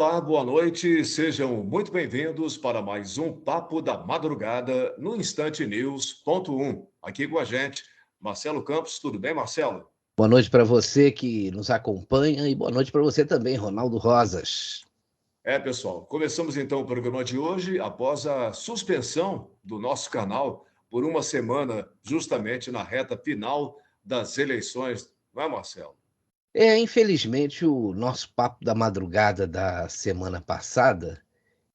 Olá, boa noite, sejam muito bem-vindos para mais um Papo da Madrugada no Instante News ponto um. Aqui com a gente, Marcelo Campos. Tudo bem, Marcelo? Boa noite para você que nos acompanha e boa noite para você também, Ronaldo Rosas. Pessoal, começamos então o programa de hoje após a suspensão do nosso canal por uma semana, justamente na reta final das eleições, não é, Marcelo? Infelizmente, o nosso papo da madrugada da semana passada,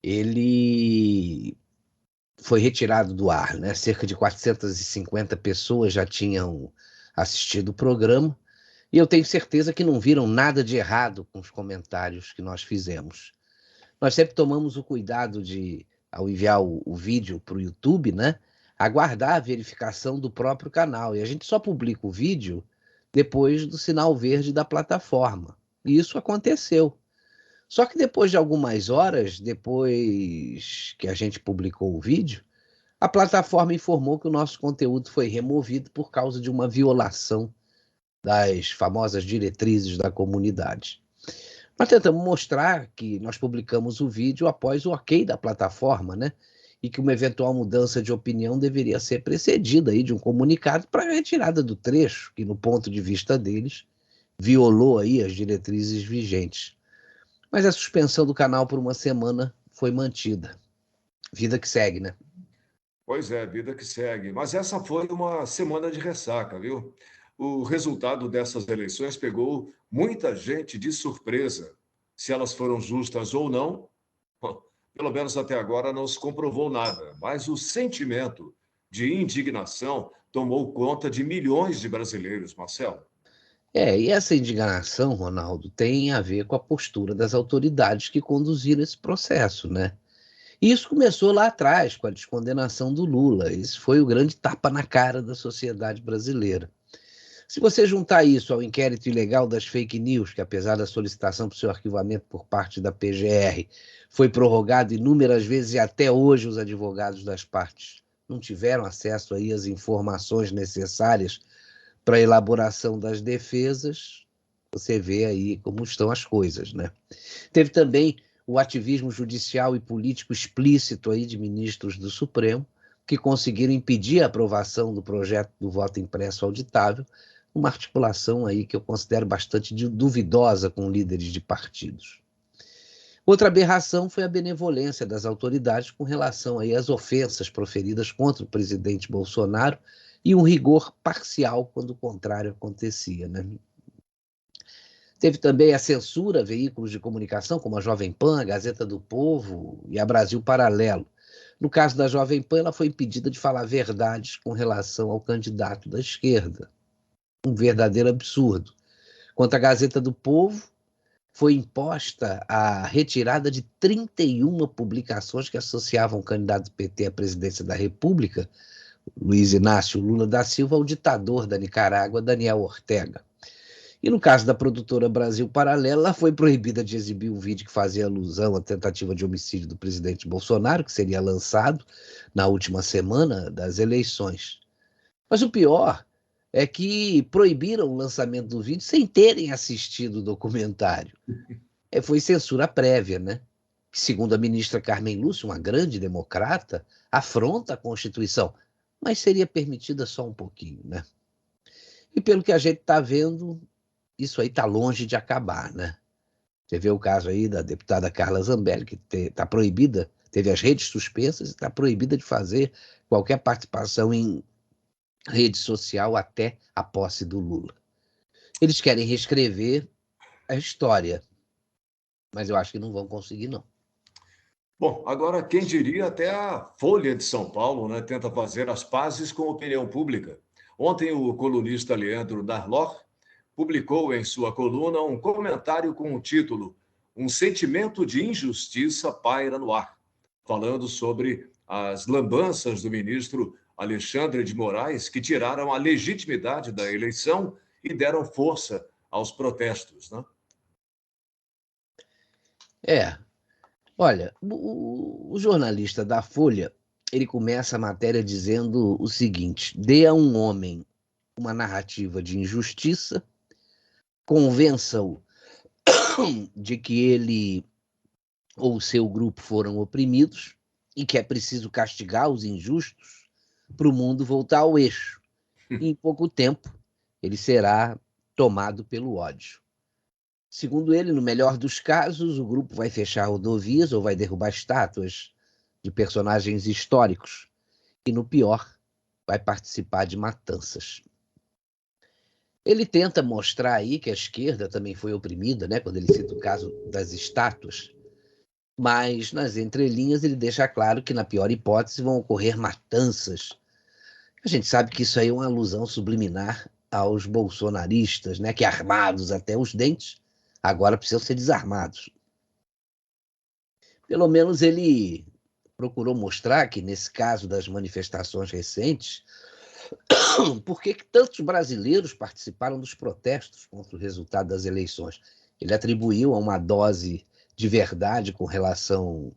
ele foi retirado do ar, né? Cerca de 450 pessoas já tinham assistido o programa e eu tenho certeza que não viram nada de errado com os comentários que nós fizemos. Nós sempre tomamos o cuidado de, ao enviar o vídeo para o YouTube, né, aguardar a verificação do próprio canal. E a gente só publica o vídeo depois do sinal verde da plataforma. E isso aconteceu. Só que depois de algumas horas, depois que a gente publicou o vídeo, a plataforma informou que o nosso conteúdo foi removido por causa de uma violação das famosas diretrizes da comunidade. Nós tentamos mostrar que nós publicamos o vídeo após o ok da plataforma, né? E que uma eventual mudança de opinião deveria ser precedida aí de um comunicado para a retirada do trecho, que no ponto de vista deles violou aí as diretrizes vigentes. Mas a suspensão do canal por uma semana foi mantida. Vida que segue, né? Pois é, vida que segue. Mas essa foi uma semana de ressaca, viu? O resultado dessas eleições pegou muita gente de surpresa. Se elas foram justas ou não, bom, pelo menos até agora não se comprovou nada. Mas o sentimento de indignação tomou conta de milhões de brasileiros, Marcelo. E essa indignação, Ronaldo, tem a ver com a postura das autoridades que conduziram esse processo, né? E isso começou lá atrás, com a descondenação do Lula. Isso foi o grande tapa na cara da sociedade brasileira. Se você juntar isso ao inquérito ilegal das fake news, que apesar da solicitação para o seu arquivamento por parte da PGR, foi prorrogado inúmeras vezes e até hoje os advogados das partes não tiveram acesso aí às informações necessárias para a elaboração das defesas, você vê aí como estão as coisas, né? Teve também o ativismo judicial e político explícito aí de ministros do Supremo, que conseguiram impedir a aprovação do projeto do voto impresso auditável, uma articulação aí que eu considero bastante duvidosa com líderes de partidos. Outra aberração foi a benevolência das autoridades com relação aí às ofensas proferidas contra o presidente Bolsonaro e um rigor parcial quando o contrário acontecia, né? Teve também a censura a veículos de comunicação, como a Jovem Pan, a Gazeta do Povo e a Brasil Paralelo. No caso da Jovem Pan, ela foi impedida de falar verdades com relação ao candidato da esquerda. Um verdadeiro absurdo. Quanto à Gazeta do Povo, foi imposta a retirada de 31 publicações que associavam o candidato do PT à presidência da República, Luiz Inácio Lula da Silva, ao ditador da Nicarágua, Daniel Ortega. E no caso da produtora Brasil Paralelo, ela foi proibida de exibir um vídeo que fazia alusão à tentativa de homicídio do presidente Bolsonaro, que seria lançado na última semana das eleições. Mas o pior é que proibiram o lançamento do vídeo sem terem assistido o documentário. Foi censura prévia, né? Que, segundo a ministra Carmen Lúcia, uma grande democrata, afronta a Constituição, mas seria permitida só um pouquinho, né? E pelo que a gente está vendo, isso aí está longe de acabar, né? Você vê o caso aí da deputada Carla Zambelli, que está proibida, teve as redes suspensas e está proibida de fazer qualquer participação em rede social até a posse do Lula. Eles querem reescrever a história, mas eu acho que não vão conseguir, não. Bom, agora quem diria até a Folha de São Paulo, né, tenta fazer as pazes com a opinião pública. Ontem o colunista Leandro Narloch publicou em sua coluna um comentário com o título Um sentimento de injustiça paira no ar, falando sobre as lambanças do ministro Alexandre de Moraes, que tiraram a legitimidade da eleição e deram força aos protestos, né? É, olha, o jornalista da Folha, ele começa a matéria dizendo o seguinte: dê a um homem uma narrativa de injustiça, convença-o de que ele ou o seu grupo foram oprimidos e que é preciso castigar os injustos para o mundo voltar ao eixo. E em pouco tempo, ele será tomado pelo ódio. Segundo ele, no melhor dos casos, o grupo vai fechar rodovias ou vai derrubar estátuas de personagens históricos. E no pior, vai participar de matanças. Ele tenta mostrar aí que a esquerda também foi oprimida, né, quando ele cita o caso das estátuas, mas nas entrelinhas ele deixa claro que, na pior hipótese, vão ocorrer matanças. A gente sabe que isso aí é uma alusão subliminar aos bolsonaristas, né, que armados até os dentes, agora precisam ser desarmados. Pelo menos ele procurou mostrar que, nesse caso das manifestações recentes, por que tantos brasileiros participaram dos protestos contra o resultado das eleições. Ele atribuiu a uma dose de verdade com relação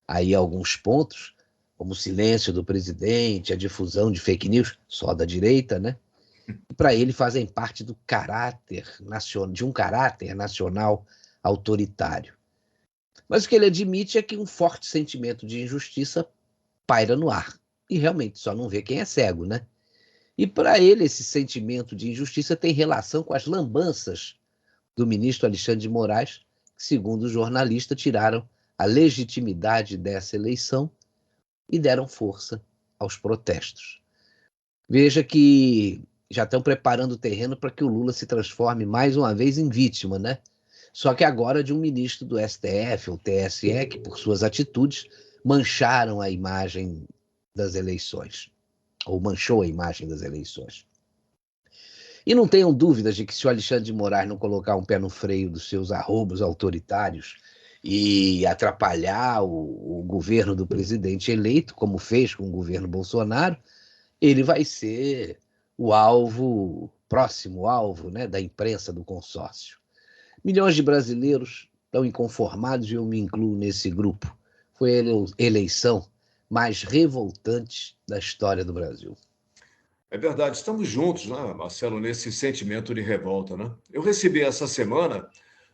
aí a alguns pontos, como o silêncio do presidente, a difusão de fake news, só da direita, né? E para ele fazem parte do caráter nacional, de um caráter nacional autoritário. Mas o que ele admite é que um forte sentimento de injustiça paira no ar. E realmente só não vê quem é cego, né? E para ele, esse sentimento de injustiça tem relação com as lambanças do ministro Alexandre de Moraes, que, segundo o jornalista, tiraram a legitimidade dessa eleição e deram força aos protestos. Veja que já estão preparando o terreno para que o Lula se transforme mais uma vez em vítima, né? Só que agora de um ministro do STF, ou TSE, que por suas atitudes mancharam a imagem das eleições, ou manchou a imagem das eleições. E não tenham dúvidas de que, se o Alexandre de Moraes não colocar um pé no freio dos seus arrobos autoritários e atrapalhar o governo do presidente eleito, como fez com o governo Bolsonaro, ele vai ser o alvo, próximo alvo, né, da imprensa do consórcio. Milhões de brasileiros estão inconformados e eu me incluo nesse grupo. Foi a eleição mais revoltante da história do Brasil. É verdade, estamos juntos, né, Marcelo, nesse sentimento de revolta, né? Eu recebi essa semana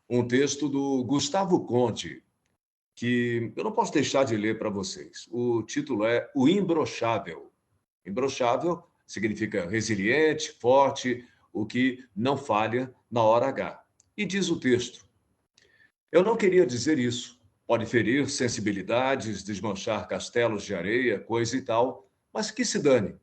um texto do Gustavo Conte, que eu não posso deixar de ler para vocês. O título é O Imbrochável. Imbrochável significa resiliente, forte, o que não falha na hora H. E diz o texto: eu não queria dizer isso. Pode ferir sensibilidades, desmanchar castelos de areia, coisa e tal, mas que se dane.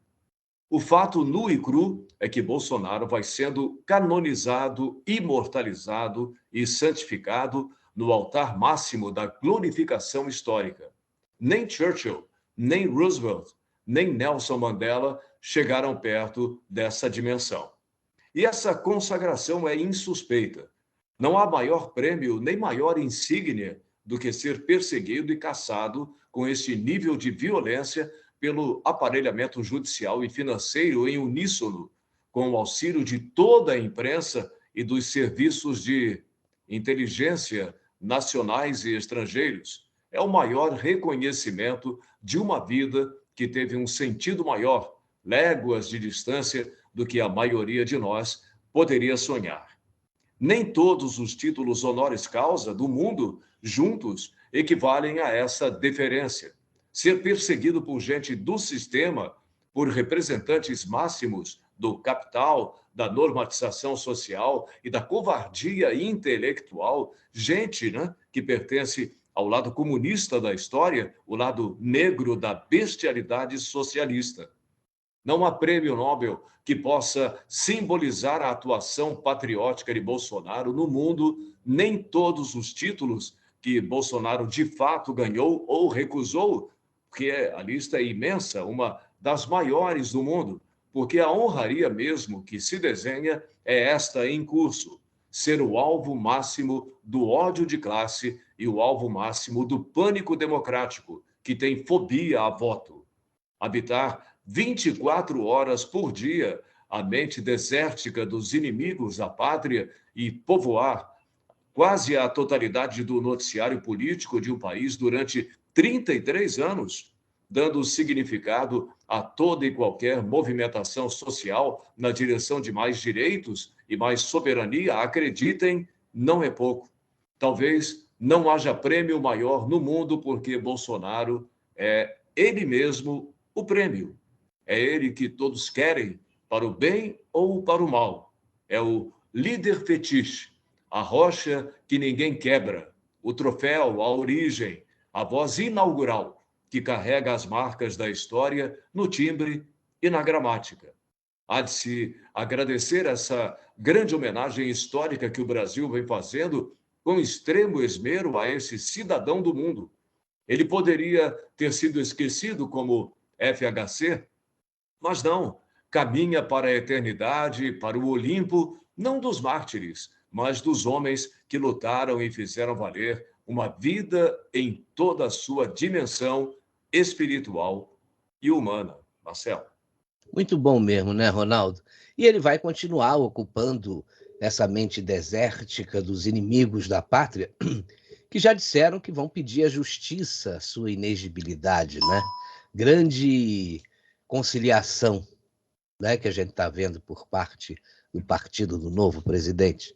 O fato nu e cru é que Bolsonaro vai sendo canonizado, imortalizado e santificado no altar máximo da glorificação histórica. Nem Churchill, nem Roosevelt, nem Nelson Mandela chegaram perto dessa dimensão. E essa consagração é insuspeita. Não há maior prêmio nem maior insígnia do que ser perseguido e caçado com este nível de violência pelo aparelhamento judicial e financeiro em uníssono, com o auxílio de toda a imprensa e dos serviços de inteligência nacionais e estrangeiros. É o maior reconhecimento de uma vida que teve um sentido maior, léguas de distância, do que a maioria de nós poderia sonhar. Nem todos os títulos honoris causa do mundo juntos equivalem a essa deferência. Ser perseguido por gente do sistema, por representantes máximos do capital, da normatização social e da covardia intelectual, gente, né, que pertence ao lado comunista da história, o lado negro da bestialidade socialista. Não há prêmio Nobel que possa simbolizar a atuação patriótica de Bolsonaro no mundo, nem todos os títulos que Bolsonaro de fato ganhou ou recusou, porque a lista é imensa, uma das maiores do mundo, porque a honraria mesmo que se desenha é esta em curso: ser o alvo máximo do ódio de classe e o alvo máximo do pânico democrático, que tem fobia a voto. Habitar 24 horas por dia a mente desértica dos inimigos da pátria e povoar quase a totalidade do noticiário político de um país durante 33 anos, dando significado a toda e qualquer movimentação social na direção de mais direitos e mais soberania, acreditem, não é pouco. Talvez não haja prêmio maior no mundo, porque Bolsonaro é ele mesmo o prêmio. É ele que todos querem, para o bem ou para o mal. É o líder fetiche, a rocha que ninguém quebra, o troféu, a origem, a voz inaugural, que carrega as marcas da história no timbre e na gramática. Há de se agradecer essa grande homenagem histórica que o Brasil vem fazendo com extremo esmero a esse cidadão do mundo. Ele poderia ter sido esquecido como FHC, mas não, caminha para a eternidade, para o Olimpo, não dos mártires, mas dos homens que lutaram e fizeram valer uma vida em toda a sua dimensão espiritual e humana. Marcelo. Muito bom mesmo, né, Ronaldo? E ele vai continuar ocupando essa mente desértica dos inimigos da pátria, que já disseram que vão pedir à justiça a sua inegibilidade, né? Grande conciliação, né, que a gente está vendo por parte do partido do novo presidente.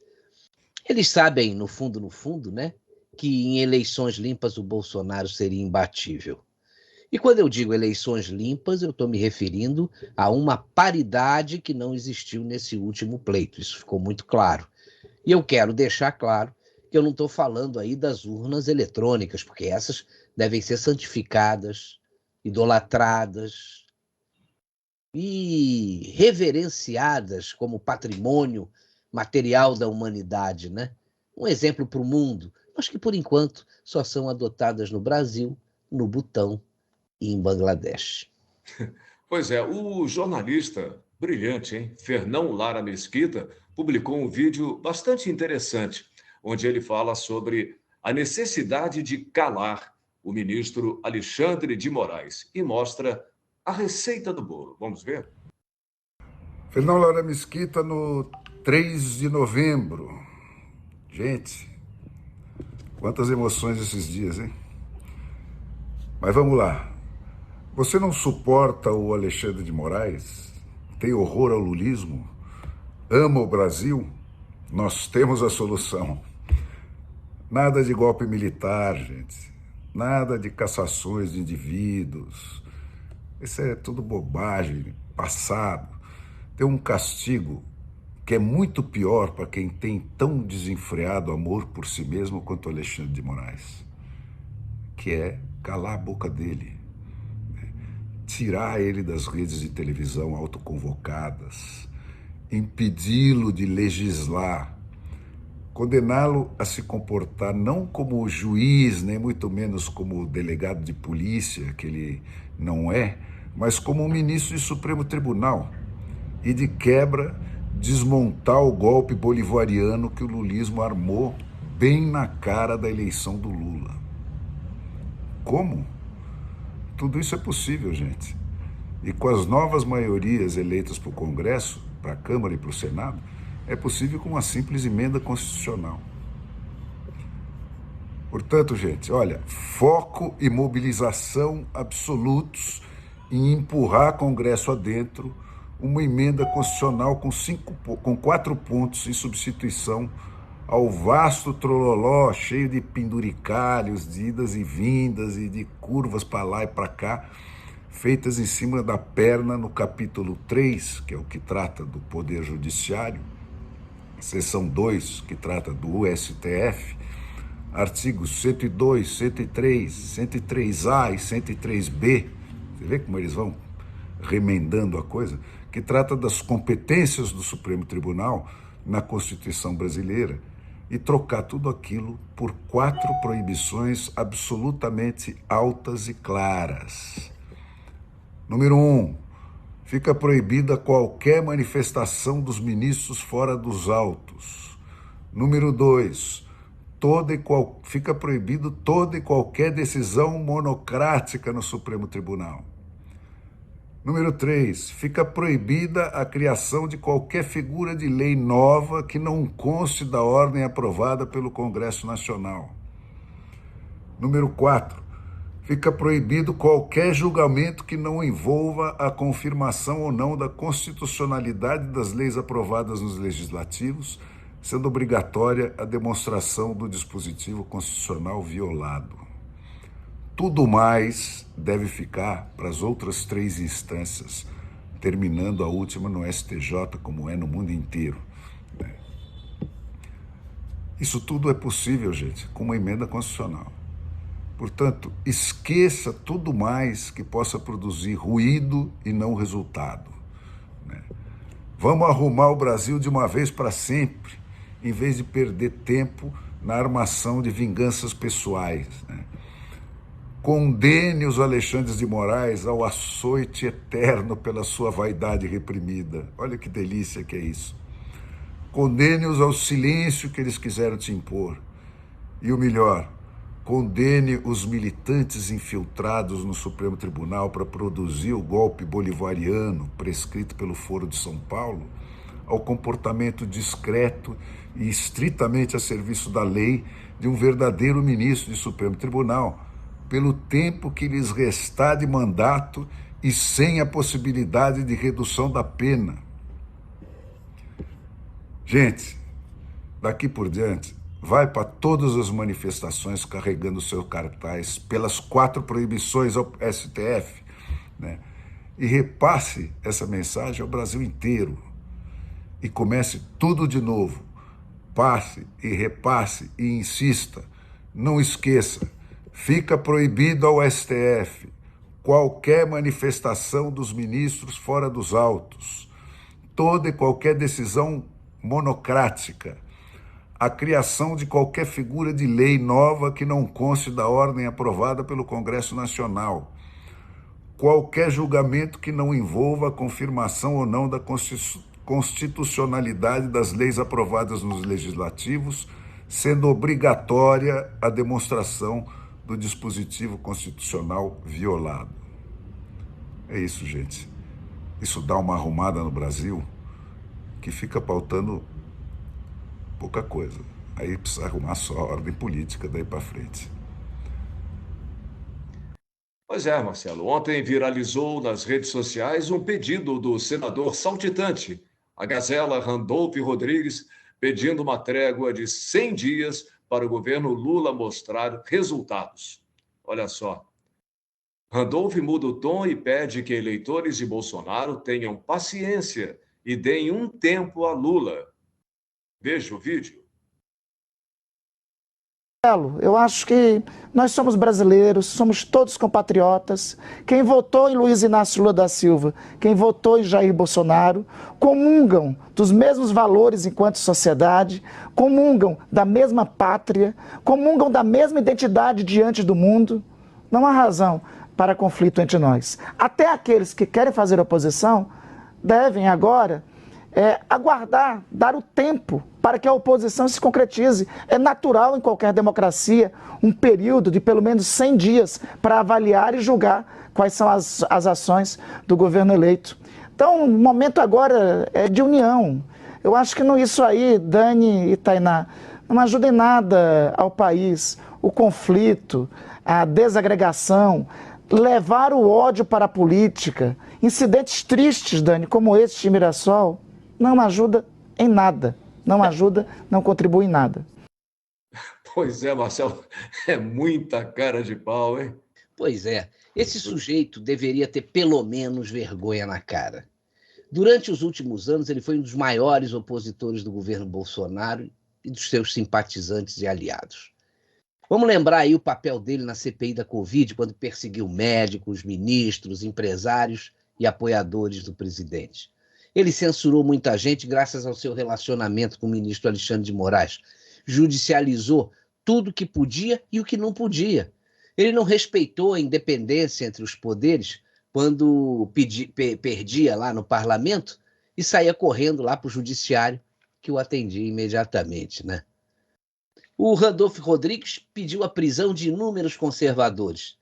Eles sabem, no fundo, né, que em eleições limpas o Bolsonaro seria imbatível. E quando eu digo eleições limpas, eu estou me referindo a uma paridade que não existiu nesse último pleito. Isso ficou muito claro. E eu quero deixar claro que eu não estou falando aí das urnas eletrônicas, porque essas devem ser santificadas, idolatradas e reverenciadas como patrimônio material da humanidade, né? Um exemplo para o mundo, mas que por enquanto só são adotadas no Brasil, no Butão e em Bangladesh. Pois é, o jornalista brilhante, hein, Fernão Lara Mesquita, publicou um vídeo bastante interessante, onde ele fala sobre a necessidade de calar o ministro Alexandre de Moraes e mostra a receita do bolo. Vamos ver? Fernão Lara Mesquita no 3 de novembro. Gente, quantas emoções esses dias, hein? Mas vamos lá. Você não suporta o Alexandre de Moraes? Tem horror ao lulismo? Ama o Brasil? Nós temos a solução. Nada de golpe militar, gente. Nada de cassações de indivíduos. Isso é tudo bobagem, passado. Tem um castigo que é muito pior para quem tem tão desenfreado amor por si mesmo quanto Alexandre de Moraes, que é calar a boca dele, tirar ele das redes de televisão autoconvocadas, impedi-lo de legislar, condená-lo a se comportar não como juiz, nem muito menos como delegado de polícia, que ele não é, mas como um ministro de Supremo Tribunal, e de quebra desmontar o golpe bolivariano que o lulismo armou bem na cara da eleição do Lula. Como? Tudo isso é possível, gente. E com as novas maiorias eleitas para o Congresso, para a Câmara e para o Senado, é possível com uma simples emenda constitucional. Portanto, gente, olha, foco e mobilização absolutos em empurrar Congresso adentro uma emenda constitucional com 4 pontos em substituição ao vasto trololó cheio de penduricalhos, de idas e vindas e de curvas para lá e para cá, feitas em cima da perna no capítulo 3, que é o que trata do Poder Judiciário, seção 2, que trata do STF, artigos 102, 103, 103A e 103B, você vê como eles vão remendando a coisa, que trata das competências do Supremo Tribunal na Constituição brasileira, e trocar tudo aquilo por 4 proibições absolutamente altas e claras. Número 1, fica proibida qualquer manifestação dos ministros fora dos autos. Número 2, fica proibido toda e qualquer decisão monocrática no Supremo Tribunal. Número 3, fica proibida a criação de qualquer figura de lei nova que não conste da ordem aprovada pelo Congresso Nacional. Número 4, fica proibido qualquer julgamento que não envolva a confirmação ou não da constitucionalidade das leis aprovadas nos legislativos, sendo obrigatória a demonstração do dispositivo constitucional violado. Tudo mais deve ficar para as outras 3 instâncias, terminando a última no STJ, como é no mundo inteiro. Isso tudo é possível, gente, com uma emenda constitucional. Portanto, esqueça tudo mais que possa produzir ruído e não resultado. Vamos arrumar o Brasil de uma vez para sempre, em vez de perder tempo na armação de vinganças pessoais. Condene os Alexandres de Moraes ao açoite eterno pela sua vaidade reprimida. Olha que delícia que é isso. Condene-os ao silêncio que eles quiseram te impor. E o melhor, condene os militantes infiltrados no Supremo Tribunal para produzir o golpe bolivariano prescrito pelo Foro de São Paulo ao comportamento discreto e estritamente a serviço da lei de um verdadeiro ministro do Supremo Tribunal, pelo tempo que lhes restar de mandato e sem a possibilidade de redução da pena. Gente, daqui por diante, vai para todas as manifestações carregando seu cartaz pelas 4 proibições ao STF, e repasse essa mensagem ao Brasil inteiro. E comece tudo de novo. Passe e repasse e insista. Não esqueça, fica proibido ao STF qualquer manifestação dos ministros fora dos autos, toda e qualquer decisão monocrática, a criação de qualquer figura de lei nova que não conste da ordem aprovada pelo Congresso Nacional, qualquer julgamento que não envolva a confirmação ou não da constitucionalidade das leis aprovadas nos legislativos, sendo obrigatória a demonstração do dispositivo constitucional violado. É isso, gente. Isso dá uma arrumada no Brasil que fica pautando pouca coisa. Aí precisa arrumar só a ordem política daí para frente. Pois é, Marcelo. Ontem viralizou nas redes sociais um pedido do senador saltitante, a Gazela Randolph Rodrigues, pedindo uma trégua de 100 dias para o governo Lula mostrar resultados. Olha só. Randolph muda o tom e pede que eleitores de Bolsonaro tenham paciência e deem um tempo a Lula. Veja o vídeo. Eu acho que nós somos brasileiros, somos todos compatriotas. Quem votou em Luiz Inácio Lula da Silva, quem votou em Jair Bolsonaro, comungam dos mesmos valores enquanto sociedade, comungam da mesma pátria, comungam da mesma identidade diante do mundo. Não há razão para conflito entre nós. Até aqueles que querem fazer oposição devem agora aguardar, dar o tempo para que a oposição se concretize. É natural em qualquer democracia um período de pelo menos 100 dias para avaliar e julgar quais são as ações do governo eleito. Então, o momento agora é de união. Eu acho que isso aí, Dani e Tainá, não ajuda em nada ao país. O conflito, a desagregação, levar o ódio para a política, incidentes tristes, Dani, como esse de Mirassol, não ajuda em nada. Não ajuda, não contribui em nada. Pois é, Marcelo, é muita cara de pau, hein? Pois é, esse sujeito deveria ter pelo menos vergonha na cara. Durante os últimos anos, ele foi um dos maiores opositores do governo Bolsonaro e dos seus simpatizantes e aliados. Vamos lembrar aí o papel dele na CPI da Covid, quando perseguiu médicos, ministros, empresários e apoiadores do presidente. Ele censurou muita gente graças ao seu relacionamento com o ministro Alexandre de Moraes. Judicializou tudo o que podia e o que não podia. Ele não respeitou a independência entre os poderes quando perdia lá no parlamento e saía correndo lá para o judiciário, que o atendia imediatamente, né? O Randolph Rodrigues pediu a prisão de inúmeros conservadores.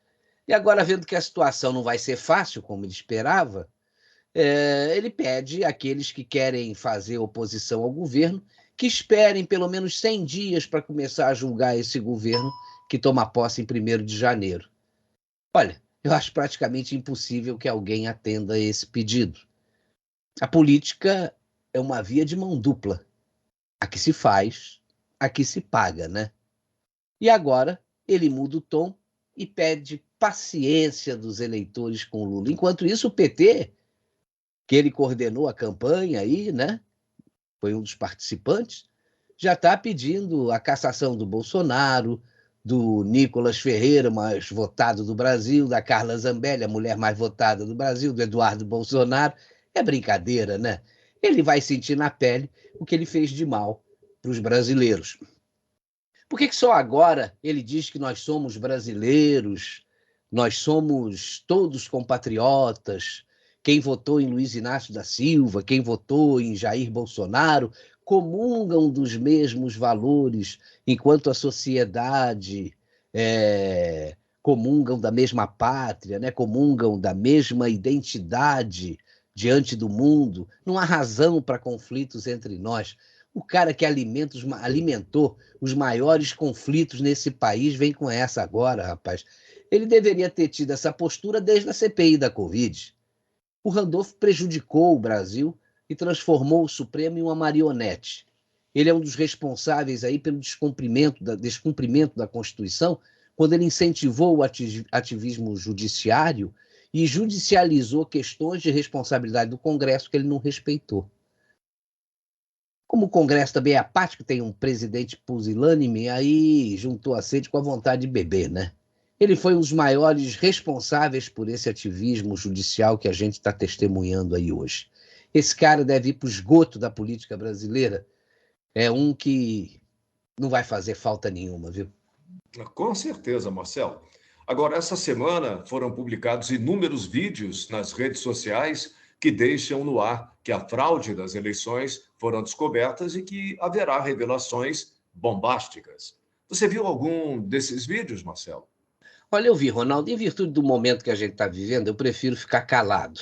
E agora, vendo que a situação não vai ser fácil, como ele esperava, ele pede àqueles que querem fazer oposição ao governo que esperem pelo menos 100 dias para começar a julgar esse governo que toma posse em 1º de janeiro. Olha, eu acho praticamente impossível que alguém atenda a esse pedido. A política é uma via de mão dupla. Aqui se faz, aqui se paga, né? E agora ele muda o tom e pede paciência dos eleitores com Lula. Enquanto isso, o PT, que ele coordenou a campanha aí, né? Foi um dos participantes, já está pedindo a cassação do Bolsonaro, do Nicolas Ferreira, mais votado do Brasil, da Carla Zambelli, a mulher mais votada do Brasil, do Eduardo Bolsonaro. É brincadeira, né? Ele vai sentir na pele o que ele fez de mal para os brasileiros. Por que só agora ele diz que nós somos brasileiros, nós somos todos compatriotas, quem votou em Luiz Inácio da Silva, quem votou em Jair Bolsonaro, comungam dos mesmos valores, enquanto a sociedade comungam da mesma pátria, né? Comungam da mesma identidade diante do mundo. Não há razão para conflitos entre nós. O cara que alimentou os maiores conflitos nesse país vem com essa agora, rapaz. Ele deveria ter tido essa postura desde a CPI da Covid. O Randolph prejudicou o Brasil e transformou o Supremo em uma marionete. Ele é um dos responsáveis aí pelo descumprimento da Constituição, quando ele incentivou o ativismo judiciário e judicializou questões de responsabilidade do Congresso que ele não respeitou. Como o Congresso também é apático, tem um presidente pusilânime, aí juntou a sede com a vontade de beber, né? Ele foi um dos maiores responsáveis por esse ativismo judicial que a gente está testemunhando aí hoje. Esse cara deve ir para o esgoto da política brasileira. É um que não vai fazer falta nenhuma, viu? Com certeza, Marcelo. Agora, essa semana foram publicados inúmeros vídeos nas redes sociais que deixam no ar que a fraude das eleições foram descobertas e que haverá revelações bombásticas. Você viu algum desses vídeos, Marcelo? Olha, eu vi, Ronaldo, em virtude do momento que a gente está vivendo, eu prefiro ficar calado.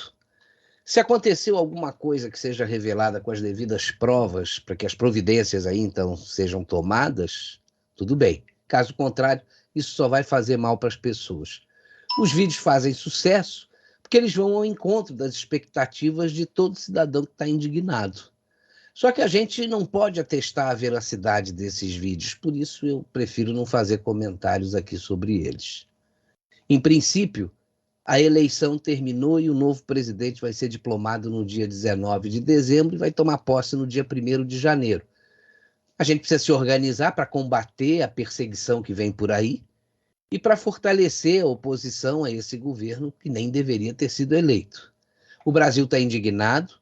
Se aconteceu alguma coisa que seja revelada com as devidas provas, para que as providências aí então sejam tomadas, tudo bem. Caso contrário, isso só vai fazer mal para as pessoas. Os vídeos fazem sucesso porque eles vão ao encontro das expectativas de todo cidadão que está indignado. Só que a gente não pode atestar a veracidade desses vídeos, por isso eu prefiro não fazer comentários aqui sobre eles. Em princípio, a eleição terminou e o novo presidente vai ser diplomado no dia 19 de dezembro e vai tomar posse no dia 1º de janeiro. A gente precisa se organizar para combater a perseguição que vem por aí e para fortalecer a oposição a esse governo que nem deveria ter sido eleito. O Brasil está indignado,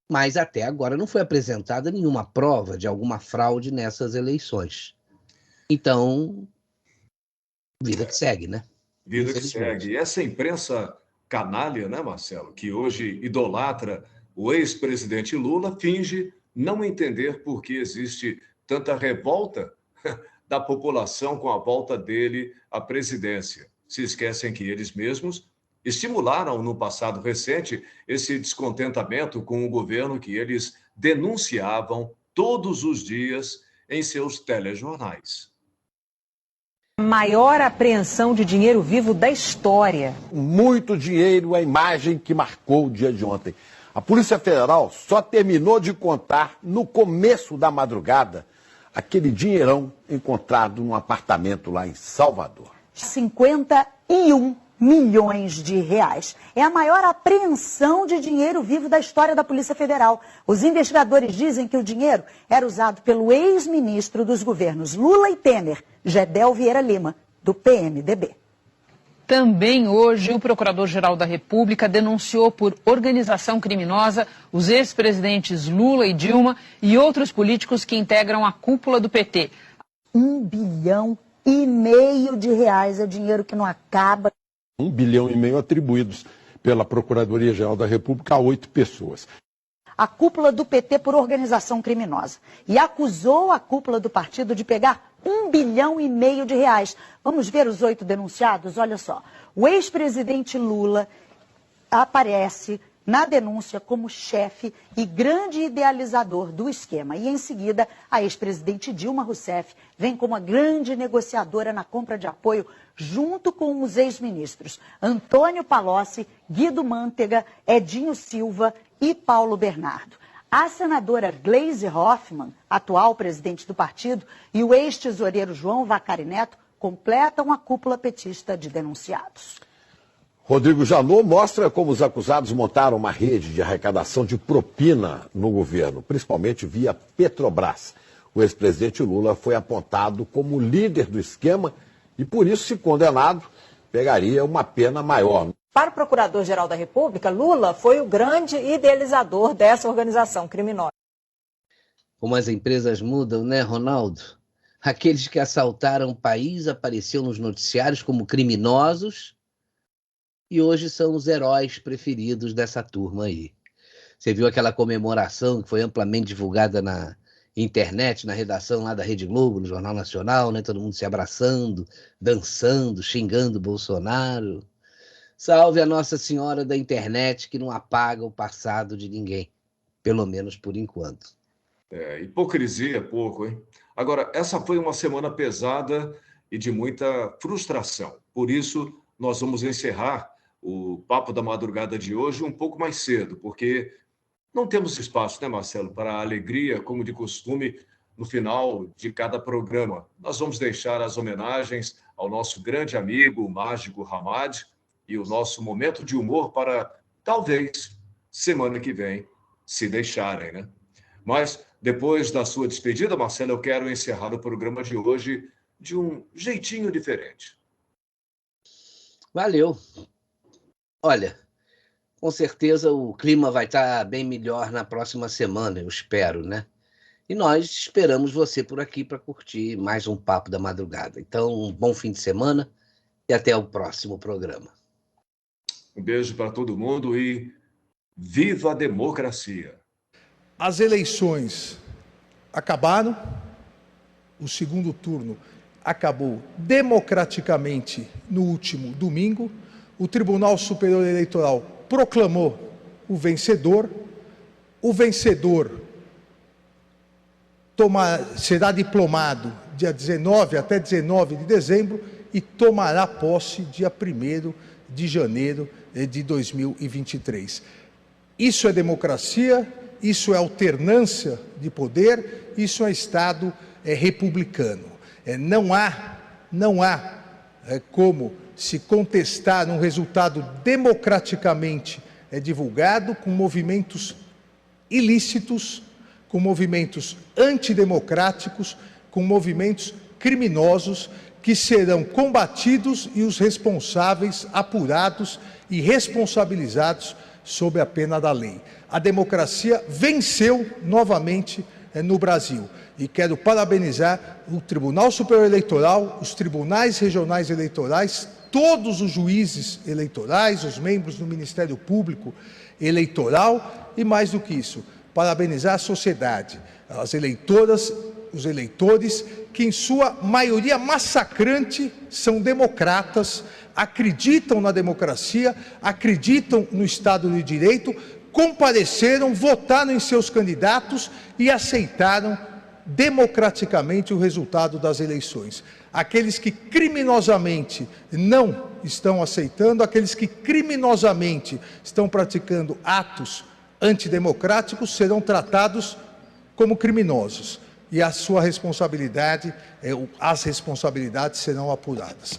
mas até agora não foi apresentada nenhuma prova de alguma fraude nessas eleições. Então, vida que segue, né? Vida que segue. E essa imprensa canalha, né, Marcelo, que hoje idolatra o ex-presidente Lula, finge não entender por que existe tanta revolta da população com a volta dele à presidência. Se esquecem que eles mesmos estimularam no passado recente esse descontentamento com o governo que eles denunciavam todos os dias em seus telejornais. Maior apreensão de dinheiro vivo da história. Muito dinheiro, a imagem que marcou o dia de ontem. A Polícia Federal só terminou de contar no começo da madrugada aquele dinheirão encontrado num apartamento lá em Salvador. 51 milhões de reais. É a maior apreensão de dinheiro vivo da história da Polícia Federal. Os investigadores dizem que o dinheiro era usado pelo ex-ministro dos governos Lula e Temer, Gedel Vieira Lima, do PMDB. Também hoje, o Procurador-Geral da República denunciou por organização criminosa os ex-presidentes Lula e Dilma e outros políticos que integram a cúpula do PT. 1,5 bilhão de reais é dinheiro que não acaba. 1,5 bilhão atribuídos pela Procuradoria-Geral da República a 8 pessoas. A cúpula do PT por organização criminosa e acusou a cúpula do partido de pegar 1,5 bilhão de reais. Vamos ver os 8 denunciados? Olha só, o ex-presidente Lula aparece na denúncia como chefe e grande idealizador do esquema. E em seguida, a ex-presidente Dilma Rousseff vem como a grande negociadora na compra de apoio junto com os ex-ministros Antônio Palocci, Guido Mantega, Edinho Silva e Paulo Bernardo. A senadora Gleisi Hoffmann, atual presidente do partido, e o ex-tesoureiro João Vacari Neto completam a cúpula petista de denunciados. Rodrigo Janot mostra como os acusados montaram uma rede de arrecadação de propina no governo, principalmente via Petrobras. O ex-presidente Lula foi apontado como líder do esquema e, por isso, se condenado, pegaria uma pena maior. Para o Procurador-Geral da República, Lula foi o grande idealizador dessa organização criminosa. Como as empresas mudam, né, Ronaldo? Aqueles que assaltaram o país apareciam nos noticiários como criminosos e hoje são os heróis preferidos dessa turma aí. Você viu aquela comemoração que foi amplamente divulgada na internet, na redação lá da Rede Globo, no Jornal Nacional, né? Todo mundo se abraçando, dançando, xingando Bolsonaro. Salve a Nossa Senhora da internet, que não apaga o passado de ninguém, pelo menos por enquanto. Hipocrisia é pouco, hein? Agora, essa foi uma semana pesada e de muita frustração. Por isso, nós vamos encerrar o Papo da Madrugada de hoje um pouco mais cedo, porque não temos espaço, né, Marcelo, para a alegria, como de costume, no final de cada programa. Nós vamos deixar as homenagens ao nosso grande amigo, o mágico Hamad, e o nosso momento de humor para, talvez, semana que vem, se deixarem, né? Mas, depois da sua despedida, Marcelo, eu quero encerrar o programa de hoje de um jeitinho diferente. Valeu. Olha, com certeza o clima vai estar bem melhor na próxima semana, eu espero, né? E nós esperamos você por aqui para curtir mais um Papo da Madrugada. Então, um bom fim de semana e até o próximo programa. Um beijo para todo mundo e viva a democracia! As eleições acabaram, o segundo turno acabou democraticamente no último domingo, o Tribunal Superior Eleitoral proclamou o vencedor será diplomado dia 19 até 19 de dezembro e tomará posse dia 1º de janeiro de 2023. Isso é democracia, isso é alternância de poder, isso é Estado republicano. Não há como se contestar um resultado democraticamente divulgado com movimentos ilícitos, com movimentos antidemocráticos, com movimentos criminosos que serão combatidos e os responsáveis apurados e responsabilizados sob a pena da lei. A democracia venceu novamente no Brasil. E quero parabenizar o Tribunal Superior Eleitoral, os tribunais regionais eleitorais, todos os juízes eleitorais, os membros do Ministério Público Eleitoral e, mais do que isso, parabenizar a sociedade, as eleitoras, os eleitores, que em sua maioria massacrante são democratas, acreditam na democracia, acreditam no Estado de Direito, compareceram, votaram em seus candidatos e aceitaram democraticamente o resultado das eleições. Aqueles que criminosamente não estão aceitando, aqueles que criminosamente estão praticando atos antidemocráticos serão tratados como criminosos e a sua responsabilidade, as responsabilidades serão apuradas.